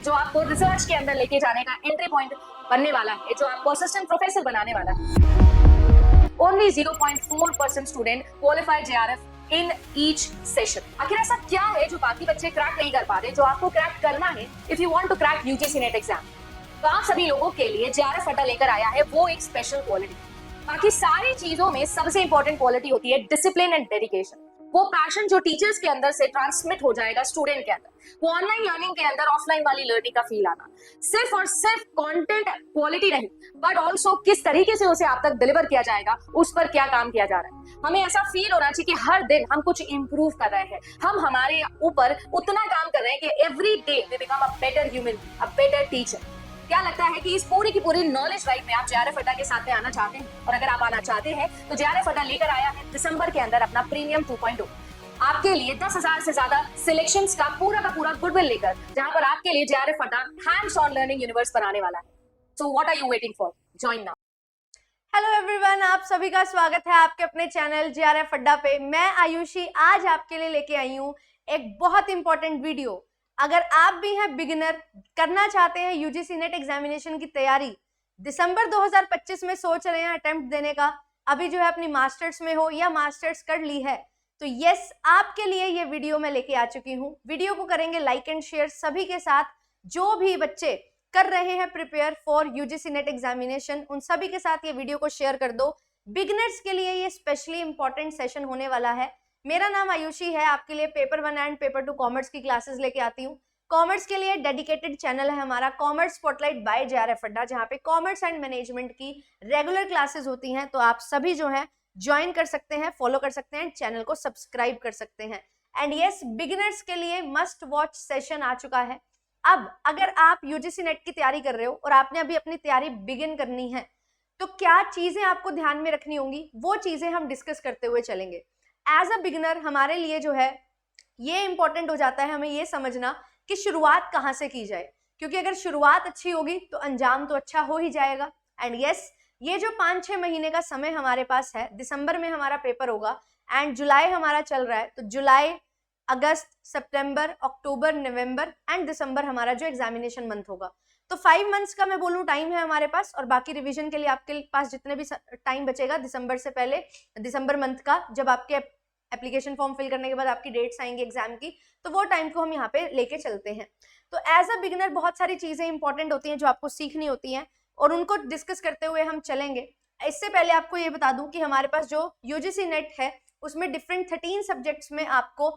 जो आपको रिसर्च के अंदर लेके जाने का एंट्री पॉइंट बनने वाला है, जो आपको असिस्टेंट प्रोफेसर बनाने वाला है। Only 0.4% student qualify JRF in each session. आखिर ऐसा क्या है जो बाकी बच्चे क्रैक नहीं कर पा रहे, जो आपको क्रैक करना है if you want to crack UGC NET exam? तो आप सभी लोगों के लिए जेआरएफ अड्डा लेकर आया है वो एक स्पेशल क्वालिटी। बाकी सारी चीजों में सबसे इंपॉर्टेंट क्वालिटी होती है डिसिप्लिन एंड डेडिकेशन। वो पैशन जो टीचर्स के अंदर से ट्रांसमिट हो जाएगा स्टूडेंट के अंदर, वो ऑनलाइन लर्निंग के अंदर ऑफलाइन वाली लर्निंग का फील आना। सिर्फ और सिर्फ कंटेंट क्वालिटी नहीं, बट ऑल्सो किस तरीके से उसे आप तक डिलीवर किया जाएगा, उस पर क्या काम किया जा रहा है। हमें ऐसा फील होना चाहिए कि हर दिन हम कुछ इंप्रूव कर रहे हैं, हम हमारे ऊपर उतना काम कर रहे हैं कि every day we become a better human, a better teacher. क्या लगता है कि इस पूरी की पूरी नॉलेज राइड में आप जेआरएफ अड्डा के साथ में आना चाहते हैं? और अगर आप आना चाहते हैं तो जेआरएफ अड्डा लेकर आया है दिसंबर के अंदर अपना प्रीमियम 2.0 आपके लिए 10,000 से ज्यादा सिलेक्शंस का पूरा गुडविल लेकर, जहां पर आपके लिए जेआरएफ अड्डा हैंड्स ऑन लर्निंग यूनिवर्स बनाने वाला है। So what are you waiting for? Join now. Hello everyone, आप सभी का स्वागत है आपके अपने चैनल जेआरएफ अड्डा पे। मैं आयुषी आज आपके लिए लेके आई हूँ एक बहुत इंपॉर्टेंट वीडियो। अगर आप भी हैं बिगिनर, करना चाहते हैं यूजीसी नेट एग्जामिनेशन की तैयारी, दिसंबर 2025 में सोच रहे हैं अटेम्प्ट देने का, अभी जो है अपनी मास्टर्स में हो या मास्टर्स कर ली है, तो यस, आपके लिए ये वीडियो मैं लेके आ चुकी हूँ। वीडियो को करेंगे लाइक एंड शेयर सभी के साथ। जो भी बच्चे कर रहे हैं prepare for UGC net examination, उन सभी के साथ ये वीडियो को शेयर कर दो। बिगिनर्स के लिए ये स्पेशली इंपॉर्टेंट सेशन होने वाला है। मेरा नाम आयुषी है, आपके लिए पेपर 1 एंड पेपर 2 कॉमर्स की क्लासेस लेके आती हूँ। कॉमर्स के लिए डेडिकेटेड चैनल है हमारा कॉमर्स स्पॉटलाइट बाय जेआरएफ अड्डा, जहाँ पे कॉमर्स एंड मैनेजमेंट की रेगुलर क्लासेस होती हैं। तो आप सभी जो है ज्वाइन कर सकते हैं, फॉलो कर सकते हैं, चैनल को सब्सक्राइब कर सकते हैं। एंड यस, बिगिनर्स के लिए मस्ट वॉच सेशन आ चुका है। अब अगर आप यूजीसी नेट की तैयारी कर रहे हो और आपने अभी अपनी तैयारी बिगिन करनी है, तो क्या चीजें आपको ध्यान में रखनी होंगी, वो चीजें हम डिस्कस करते हुए चलेंगे। एज अ बिगिनर हमारे लिए जो है ये इंपॉर्टेंट हो जाता है हमें ये समझना कि शुरुआत कहाँ से की जाए, क्योंकि अगर शुरुआत अच्छी होगी तो अंजाम तो अच्छा हो ही जाएगा। एंड यस, ये जो 5-6 महीने का समय हमारे पास है, दिसंबर में हमारा पेपर होगा एंड जुलाई हमारा चल रहा है, तो जुलाई, अगस्त, सितंबर, अक्टूबर, नवंबर एंड दिसंबर हमारा जो एग्जामिनेशन मंथ होगा। तो 5 मंथ्स का मैं बोलूँ टाइम है हमारे पास, और बाकी रिवीजन के लिए आपके पास जितने भी टाइम बचेगा दिसंबर से पहले, दिसंबर मंथ का जब आपके एप्लीकेशन फॉर्म फिल करने के बाद आपकी डेट्स आएंगी एग्जाम की, तो वो टाइम को हम यहाँ पे लेके चलते हैं। तो एज अ बिगिनर बहुत सारी चीजें इंपॉर्टेंट होती हैं जो आपको सीखनी होती हैं, और उनको डिस्कस करते हुए हम चलेंगे। इससे पहले आपको ये बता दूं कि हमारे पास जो यूजीसी नेट है उसमें डिफरेंट 13 सब्जेक्ट्स में आपको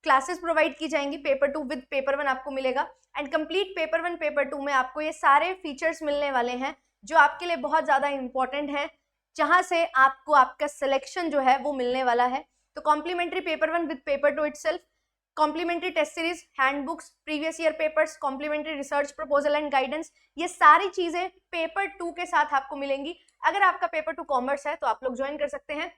क्लासेस प्रोवाइड की जाएंगी। पेपर 2 विद पेपर 1 आपको मिलेगा, एंड कंप्लीट पेपर 1 पेपर 2 में आपको ये सारे फीचर्स मिलने वाले हैं जो आपके लिए बहुत ज्यादा इंपॉर्टेंट है, जहां से आपको आपका सिलेक्शन जो है वो मिलने वाला है। तो complimentary paper 1 with paper 2 itself, complimentary test series, handbooks, previous year papers, complimentary research proposal and guidance, ये सारी चीजें पेपर 2 के साथ आपको मिलेंगी। अगर आपका पेपर 2 कॉमर्स है तो आप लोग ज्वाइन कर सकते हैं।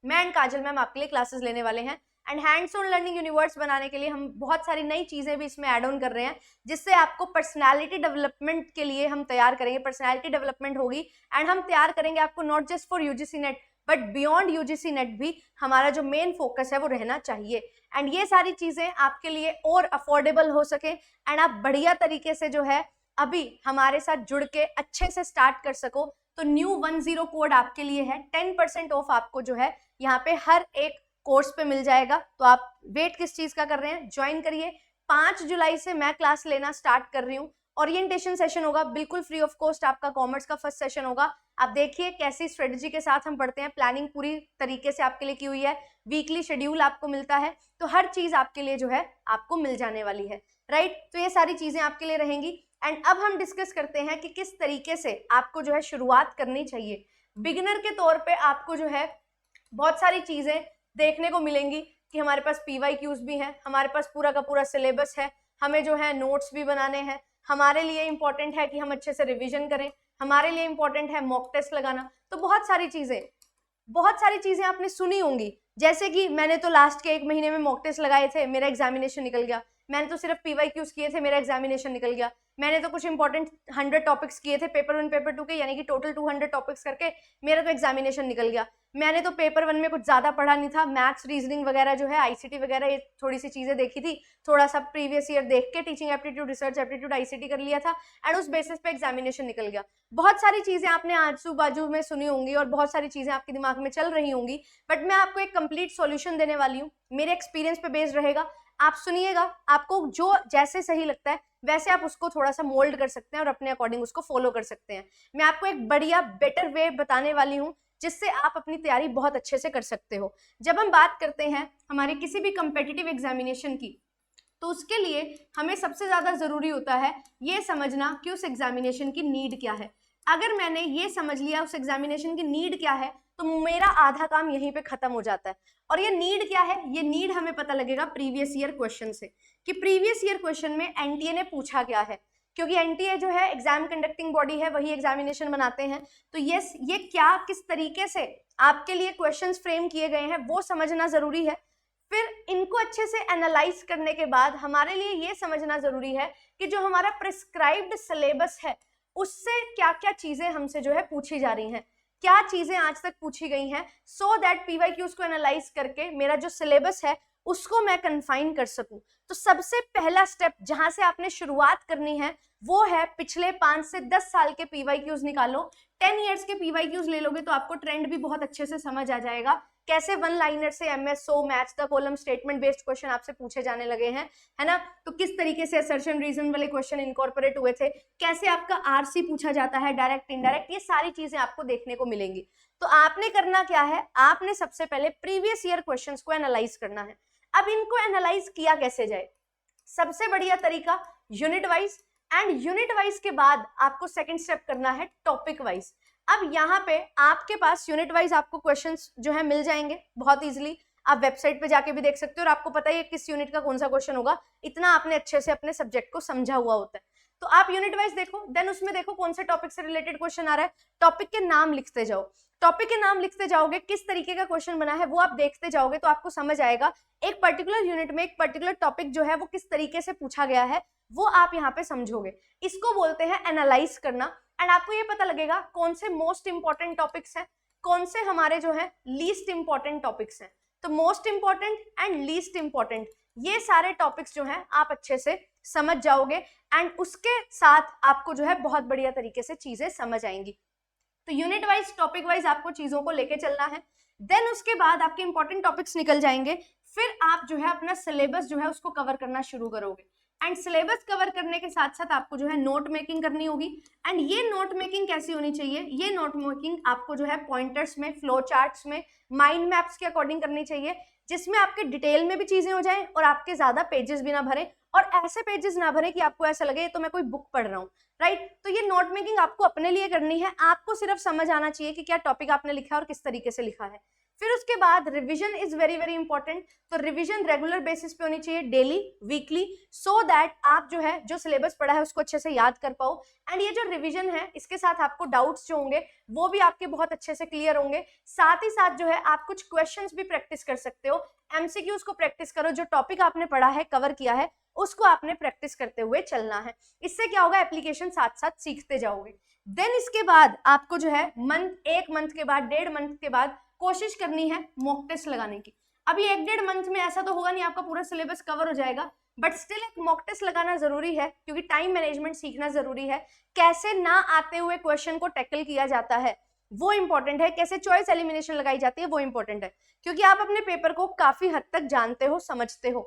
मैं एंड काजल मैम आपके लिए क्लासेस लेने वाले हैं। And hands on learning universe बनाने के लिए हम बहुत सारी नई चीजें भी इसमें ऐड ऑन कर रहे हैं, जिससे आपको पर्सनालिटी डेवलपमेंट के लिए हम तैयार करेंगे। पर्सनालिटी डेवलपमेंट होगी एंड हम तैयार करेंगे आपको not just for UGC net but beyond UGC net भी, हमारा जो मेन फोकस है वो रहना चाहिए। एंड ये सारी चीजें आपके लिए और अफोर्डेबल हो सके एंड आप बढ़िया तरीके से जो है अभी हमारे साथ जुड़ के अच्छे से स्टार्ट कर सको, तो न्यू 10 कोड आपके लिए है। 10% ऑफ आपको जो है यहाँ पे हर एक कोर्स पे मिल जाएगा। तो आप वेट किस चीज का कर रहे हैं, ज्वाइन करिए। 5 जुलाई से मैं क्लास लेना स्टार्ट कर रही हूँ। ओरिएंटेशन सेशन होगा बिल्कुल फ्री ऑफ कॉस्ट, आपका कॉमर्स का फर्स्ट सेशन होगा। आप देखिए कैसी स्ट्रेटजी के साथ हम पढ़ते हैं, प्लानिंग पूरी तरीके से आपके लिए की हुई है, वीकली शेड्यूल आपको मिलता है, तो हर चीज आपके लिए जो है आपको मिल जाने वाली है, राइट। तो ये सारी चीजें आपके लिए रहेंगी। एंड अब हम डिस्कस करते हैं कि किस तरीके से आपको जो है शुरुआत करनी चाहिए। बिगिनर के तौर पे आपको जो है बहुत सारी चीजें देखने को मिलेंगी कि हमारे पास PYQs भी हैं, हमारे पास पूरा का पूरा सिलेबस है, हमें जो है नोट्स भी बनाने हैं, हमारे लिए इंपॉर्टेंट है कि हम अच्छे से रिवीजन करें, हमारे लिए इंपॉर्टेंट है मॉक टेस्ट लगाना। तो बहुत सारी चीजें आपने सुनी होंगी, जैसे कि मैंने तो लास्ट के 1 महीने में मॉक टेस्ट लगाए थे, मेरा एग्जामिनेशन निकल गया। मैंने तो सिर्फ PYQs किए थे, मेरा एग्जामिनेशन निकल गया। मैंने तो कुछ इंपॉर्टेंट 100 टॉपिक्स किए थे पेपर 1 पेपर 2 के, यानी कि टोटल 200 टॉपिक्स करके मेरा तो एग्जामिनेशन निकल गया। मैंने तो पेपर 1 में कुछ ज्यादा पढ़ा नहीं था, मैथ्स रीजनिंग वगैरह जो है, ICT वगैरह, ये थोड़ी सी चीजें देखी थी, थोड़ा सा प्रीवियस ईयर देख के teaching aptitude, research aptitude, ICT कर लिया था एंड उस बेसिस पे एग्जामिनेशन निकल गया। बहुत सारी चीजें आपने आजू बाजू में सुनी होंगी और बहुत सारी चीजें आपके दिमाग में चल रही होंगी, बट मैं आपको एक कंप्लीट सॉल्यूशन देने वाली हूँ, मेरे एक्सपीरियंस पे बेस्ड रहेगा। आप सुनिएगा, आपको जो जैसे सही लगता है वैसे आप उसको थोड़ा सा मोल्ड कर सकते हैं और अपने अकॉर्डिंग उसको फॉलो कर सकते हैं। मैं आपको एक बढ़िया बेटर वे बताने वाली हूँ जिससे आप अपनी तैयारी बहुत अच्छे से कर सकते हो। जब हम बात करते हैं हमारे किसी भी कंपेटिटिव एग्जामिनेशन की, तो उसके लिए हमें सबसे ज्यादा जरूरी होता है ये समझना कि उस एग्जामिनेशन की नीड क्या है। अगर मैंने ये समझ लिया उस एग्जामिनेशन की नीड क्या है, तो मेरा आधा काम यहीं पे खत्म हो जाता है। और ये नीड क्या है, ये नीड हमें पता लगेगा प्रीवियस ईयर क्वेश्चन से, कि प्रीवियस ईयर क्वेश्चन में एनटीए ने पूछा क्या है, क्योंकि एनटीए जो है एग्जाम कंडक्टिंग बॉडी है, वही एग्जामिनेशन बनाते हैं। तो ये क्या किस तरीके से आपके लिए क्वेश्चंस फ्रेम किए गए हैं वो समझना जरूरी है। फिर इनको अच्छे से एनालाइज करने के बाद हमारे लिए ये समझना जरूरी है कि जो हमारा प्रिस्क्राइब्ड सिलेबस है उससे क्या क्या चीजें हमसे जो है पूछी जा रही हैं, क्या चीजें आज तक पूछी गई हैं, सो दैट PYQs को एनालाइज करके मेरा जो सिलेबस है उसको मैं कन्फाइन कर सकूं। तो सबसे पहला स्टेप जहां से आपने शुरुआत करनी है वो है पिछले 5 से 10 साल के PYQs निकालो। 10 इयर्स के PYQs ले लोगे तो आपको ट्रेंड भी बहुत अच्छे से समझ आ जाएगा, कैसे वन लाइनर से MS, SO, maths the column, statement based question आपसे पूछे जाने लगे हैं, है ना। तो किस तरीके से असर्शन रीजन वाले क्वेश्चन इनकॉर्पोरेट हुए थे, कैसे आपका RC पूछा जाता है, डायरेक्ट इनडायरेक्ट, ये सारी चीजें आपको देखने को मिलेंगी। तो आपने करना क्या है, आपने सबसे पहले प्रीवियस ईयर क्वेश्चंस को एनालाइज करना है। अब इनको एनालाइज किया कैसे जाए, सबसे बढ़िया तरीका unit wise, and unit wise के बाद आपको सेकंड स्टेप करना है टॉपिक वाइज। अब यहाँ पे आपके पास यूनिट वाइज आपको क्वेश्चंस जो है मिल जाएंगे बहुत इजीली, आप वेबसाइट पे जाके भी देख सकते हो और आपको पता ही है किस यूनिट का कौन सा क्वेश्चन होगा, इतना आपने अच्छे से अपने सब्जेक्ट को समझा हुआ होता है। तो आप यूनिट वाइज देखो, देन उसमें देखो कौन से टॉपिक से रिलेटेड क्वेश्चन आ रहा है, टॉपिक के नाम लिखते जाओ, टॉपिक के नाम लिखते जाओगे, किस तरीके का क्वेश्चन बना है वो आप देखते जाओगे तो आपको समझ आएगा एक पर्टिकुलर यूनिट में एक पर्टिकुलर टॉपिक जो है वो किस तरीके से पूछा गया है, वो आप यहाँ पे समझोगे। इसको बोलते हैं एनालाइज करना। एंड आपको ये पता लगेगा कौन से मोस्ट इंपॉर्टेंट टॉपिक्स हैं, कौन से हमारे जो है लीस्ट इंपॉर्टेंट टॉपिक्स हैं। तो most important and least important ये सारे टॉपिक्स जो हैं आप अच्छे से समझ जाओगे एंड उसके साथ आपको जो है बहुत बढ़िया तरीके से चीजें समझ आएंगी। तो यूनिट वाइज टॉपिक वाइज आपको चीजों को लेके चलना है। देन उसके बाद आपके इंपॉर्टेंट टॉपिक्स निकल जाएंगे, फिर आप जो है अपना सिलेबस जो है उसको कवर करना शुरू करोगे। एंड सिलेबस कवर करने के साथ साथ आपको जो है नोट मेकिंग करनी होगी। एंड ये नोट मेकिंग कैसी होनी चाहिए, ये नोट मेकिंग आपको जो है पॉइंटर्स में, फ्लो चार्ट्स में, माइंड मैप्स के अकॉर्डिंग करनी चाहिए, जिसमें आपके डिटेल में भी चीजें हो जाएं और आपके ज्यादा पेजेस भी ना भरे, और ऐसे पेजेस ना भरे कि आपको ऐसा लगे तो मैं कोई बुक पढ़ रहा हूँ, राइट। तो ये नोट मेकिंग आपको अपने लिए करनी है, आपको सिर्फ समझ आना चाहिए कि क्या टॉपिक आपने लिखा है और किस तरीके से लिखा है। फिर उसके बाद revision is very very important. तो रिवीजन रेगुलर बेसिस पे होनी चाहिए, डेली, वीकली, सो दैट आप जो है जो सिलेबस पढ़ा है उसको अच्छे से याद कर पाओ। एंड ये जो रिवीजन है इसके साथ आपको डाउट्स जो होंगे वो भी आपके बहुत अच्छे से क्लियर होंगे। साथ ही साथ जो है आप कुछ क्वेश्चंस भी प्रैक्टिस कर सकते हो, एमसीक्यूज को प्रैक्टिस करो, जो टॉपिक आपने पढ़ा है, कवर किया है, उसको आपने प्रैक्टिस करते हुए चलना है। इससे क्या होगा, एप्लीकेशन साथ साथ सीखते जाओगे। देन इसके बाद आपको जो है एक मंथ के बाद, 1.5 मंथ के बाद कोशिश करनी है मॉक टेस्ट लगाने की। अभी 1-1.5 मंथ में ऐसा तो होगा नहीं आपका पूरा सिलेबस कवर हो जाएगा, बट स्टिल एक मॉक टेस्ट लगाना जरूरी है, क्योंकि टाइम मैनेजमेंट सीखना जरूरी है। कैसे ना आते हुए क्वेश्चन को टैकल किया जाता है वो इंपॉर्टेंट है, कैसे चॉइस एलिमिनेशन लगाई जाती है वो इंपॉर्टेंट है, क्योंकि आप अपने पेपर को काफी हद तक जानते हो, समझते हो।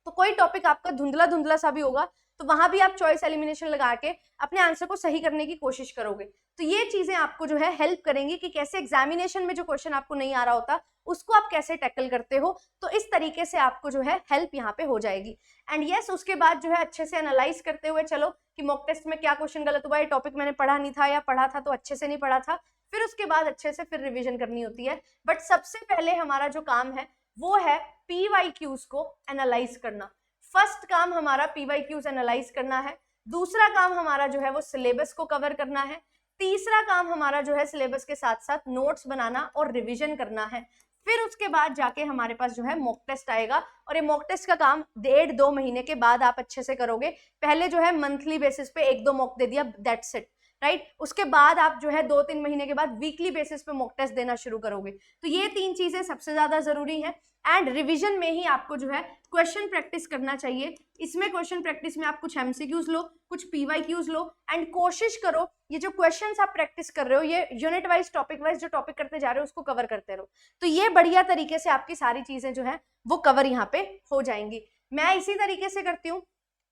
तो कोई टॉपिक आपका धुंधला धुंधला सा भी होगा तो वहां भी आप चॉइस एलिमिनेशन लगा के अपने आंसर को सही करने की कोशिश करोगे। तो ये चीजें आपको जो है हेल्प करेंगी कि कैसे एग्जामिनेशन में जो क्वेश्चन आपको नहीं आ रहा होता उसको आप कैसे टैकल करते हो। तो इस तरीके से आपको जो है हेल्प यहाँ पे हो जाएगी। एंड यस, उसके बाद जो है अच्छे से एनालाइज करते हुए चलो कि मॉक टेस्ट में क्या क्वेश्चन गलत हुआ, ये टॉपिक मैंने पढ़ा नहीं था या पढ़ा था तो अच्छे से नहीं पढ़ा था। फिर उसके बाद अच्छे से फिर रिविजन करनी होती है। बट सबसे पहले हमारा जो काम है वो है PYQs को एनालाइज करना। फर्स्ट काम हमारा PYQs एनालाइज करना है, दूसरा काम हमारा जो है वो सिलेबस को कवर करना है, तीसरा काम हमारा जो है सिलेबस के साथ साथ नोट्स बनाना और रिवीजन करना है, फिर उसके बाद जाके हमारे पास जो है मॉक टेस्ट आएगा, और ये मॉक टेस्ट का काम 1.5-2 महीने के बाद आप अच्छे से करोगे। पहले जो है मंथली बेसिस पे 1-2 मॉक दे दिया, दैट्स इट, राइट। उसके बाद आप जो है 2-3 महीने के बाद वीकली बेसिस पे मॉक टेस्ट देना शुरू करोगे। तो ये 3 चीजें सबसे ज्यादा जरूरी है। एंड रिवीजन में ही आपको जो है क्वेश्चन प्रैक्टिस करना चाहिए। इसमें क्वेश्चन प्रैक्टिस में आप कुछ एमसीक्यूज लो, कुछ पीवाईक्यूज लो, एंड कोशिश करो ये जो क्वेश्चंस आप प्रैक्टिस कर रहे हो ये यूनिट वाइज, टॉपिक वाइज जो टॉपिक करते जा रहे हो उसको कवर करते रहो। तो ये बढ़िया तरीके से आपकी सारी चीजें जो है वो कवर यहाँ पे हो जाएंगी। मैं इसी तरीके से करती हूँ।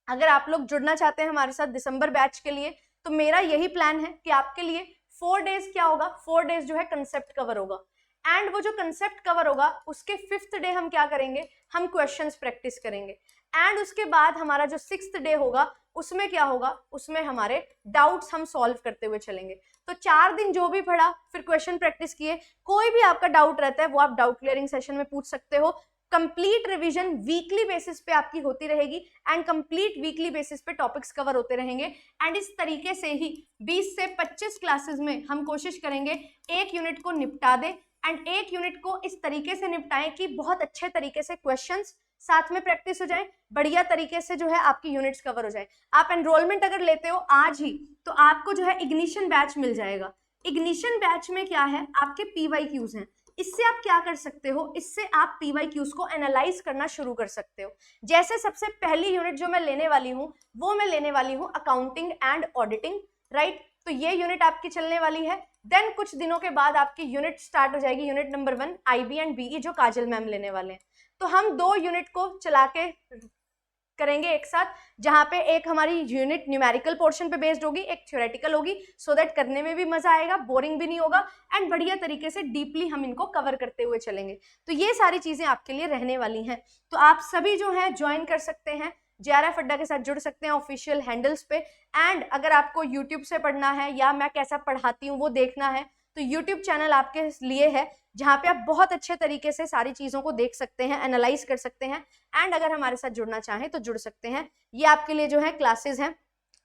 अगर आप लोग जुड़ना चाहते हैं हमारे साथ दिसंबर बैच के लिए, तो मेरा यही प्लान है कि आपके लिए 4 डेज क्या होगा, 4 डेज जो है कंसेप्ट कवर होगा। एंड वो जो कंसेप्ट कवर होगा उसके 5th डे हम क्या करेंगे, हम क्वेश्चंस प्रैक्टिस करेंगे। एंड उसके बाद हमारा जो 6th डे होगा उसमें क्या होगा, उसमें हमारे डाउट्स हम सॉल्व करते हुए चलेंगे। तो 4 दिन जो भी पढ़ा, फिर क्वेश्चन प्रैक्टिस किए। कोई भी आपका डाउट रहता है वो आप डाउट क्लियरिंग सेशन में पूछ सकते हो। कंप्लीट रिवीजन वीकली बेसिस पे आपकी होती रहेगी, एंड कंप्लीट वीकली बेसिस पे टॉपिक्स कवर होते रहेंगे। एंड इस तरीके से ही 20 से 25 क्लासेस में हम कोशिश करेंगे एक यूनिट को निपटा दें, एंड एक यूनिट को इस तरीके से निपटाएं कि बहुत अच्छे तरीके से क्वेश्चंस साथ में प्रैक्टिस हो जाए, बढ़िया तरीके से जो है आपकी यूनिट्स कवर हो जाए। आप एनरोलमेंट अगर लेते हो आज ही तो आपको जो है इग्निशन बैच मिल जाएगा। इग्निशन बैच में क्या है, आपके पीवाईक्यूज हैं। इससे आप क्या कर सकते हो, इससे आप पीवाईक्यूज को एनालाइज करना शुरू कर सकते हो। जैसे सबसे पहली यूनिट जो मैं लेने वाली हूँ वो मैं लेने वाली हूँ अकाउंटिंग एंड ऑडिटिंग, राइट। तो ये यूनिट आपकी चलने वाली है। देन कुछ दिनों के बाद आपकी यूनिट स्टार्ट हो जाएगी, unit number 1 IB and BE जो काजल मैम लेने वाले हैं। तो हम 2 यूनिट को चला के करेंगे एक साथ, जहां पे एक हमारी यूनिट न्यूमेरिकल पोर्शन पे बेस्ड होगी, एक थ्योरेटिकल होगी, सो दैट करने में भी मजा आएगा, बोरिंग भी नहीं होगा, एंड बढ़िया तरीके से डीपली हम इनको कवर करते हुए चलेंगे। तो ये सारी चीजें आपके लिए रहने वाली हैं। तो आप सभी जो है ज्वाइन कर सकते हैं, JRF अड्डा के साथ जुड़ सकते हैं ऑफिशियल हैंडल्स पे। एंड अगर आपको यूट्यूब से पढ़ना है या मैं कैसा पढ़ाती हूँ वो देखना है, तो यूट्यूब चैनल आपके लिए है जहाँ पे आप बहुत अच्छे तरीके से सारी चीजों को देख सकते हैं, एनालाइज कर सकते हैं। एंड अगर हमारे साथ जुड़ना चाहें तो जुड़ सकते हैं। ये आपके लिए जो है क्लासेस हैं,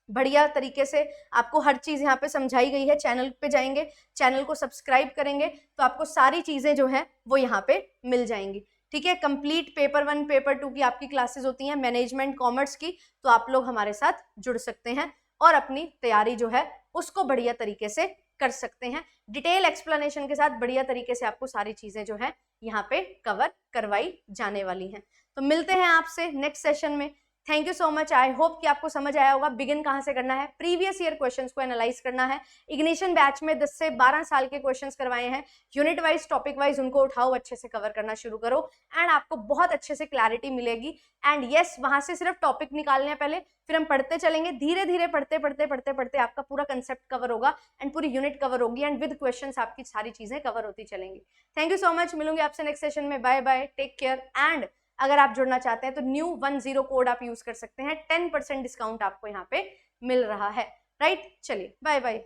बढ़िया तरीके से आपको हर चीज यहाँ पे समझाई गई है। चैनल पे जाएंगे, चैनल को सब्सक्राइब करेंगे तो आपको सारी चीजें जो है वो यहाँ पे मिल जाएंगी, ठीक है। कंप्लीट पेपर 1 पेपर 2 की आपकी क्लासेस होती हैं, मैनेजमेंट कॉमर्स की। तो आप लोग हमारे साथ जुड़ सकते हैं और अपनी तैयारी जो है उसको बढ़िया तरीके से कर सकते हैं। डिटेल एक्सप्लेनेशन के साथ बढ़िया तरीके से आपको सारी चीजें जो है यहाँ पे कवर करवाई जाने वाली हैं। तो मिलते हैं आपसे नेक्स्ट सेशन में। Thank you so much. I hope कि आपको समझ आया होगा बिगिन कहाँ से करना है, प्रीवियस ईयर क्वेश्चंस को एनालाइज करना है। इग्निशन बैच में 10 से 12 साल के क्वेश्चंस करवाए हैं, यूनिट वाइज टॉपिक वाइज उनको उठाओ, अच्छे से कवर करना शुरू करो, एंड आपको बहुत अच्छे से क्लैरिटी मिलेगी। एंड यस, वहां से सिर्फ टॉपिक निकालने हैं पहले, फिर हम पढ़ते चलेंगे, धीरे धीरे पढ़ते पढ़ते पढ़ते पढ़ते आपका पूरा कंसेप्ट कवर होगा एंड पूरी यूनिट कवर होगी, एंड विद क्वेश्चंस आपकी सारी चीजें कवर होती चलेंगी। Thank you so much. मिलूंगी आपसे नेक्स्ट सेशन में। Bye bye, take care. And अगर आप जुड़ना चाहते हैं तो न्यू 10 कोड आप यूज कर सकते हैं, 10% डिस्काउंट आपको यहाँ पे मिल रहा है, राइट। चलिए बाय बाय।